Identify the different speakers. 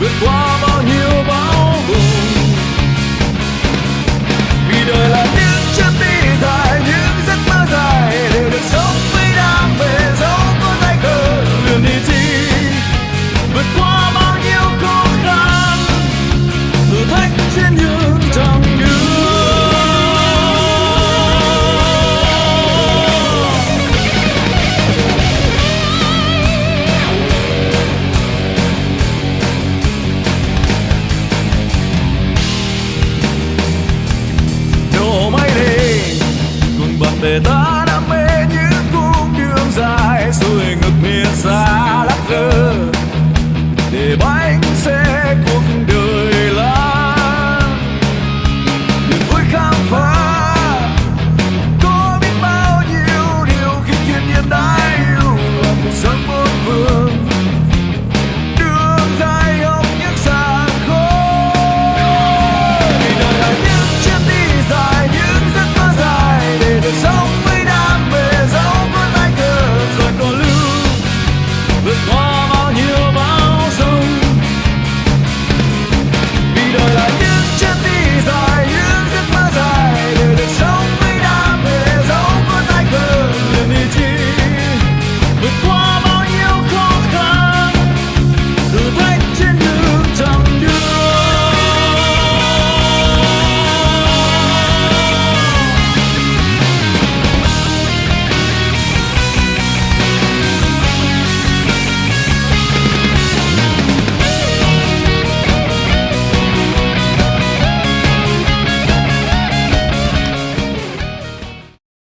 Speaker 1: vượt qua bao nhiêu bão bùng. Vì đời là những chuyến đi dài, những giấc mơ dài đều được sống với đam mê, dẫu có tay cờ luyện đi thi. Vượt qua bao nhiêu khó khăn, thử thách trên những chặng đường. Nổ máy đi cùng bạn bè ta đam mê những cung đường dài, rồi ngược miền xa lắc lơ để bánh xe cuộc đời là niềm vui khám phá. Có biết bao nhiêu điều khi thiên nhiên đã yêu là cuộc sống muôn phương, đường dài hồng những xa khói. Vì đời là những chuyến đi dài, những giấc mơ dài để được sống với đam mê, dẫu có tay cờ rồi còn lưu vượt qua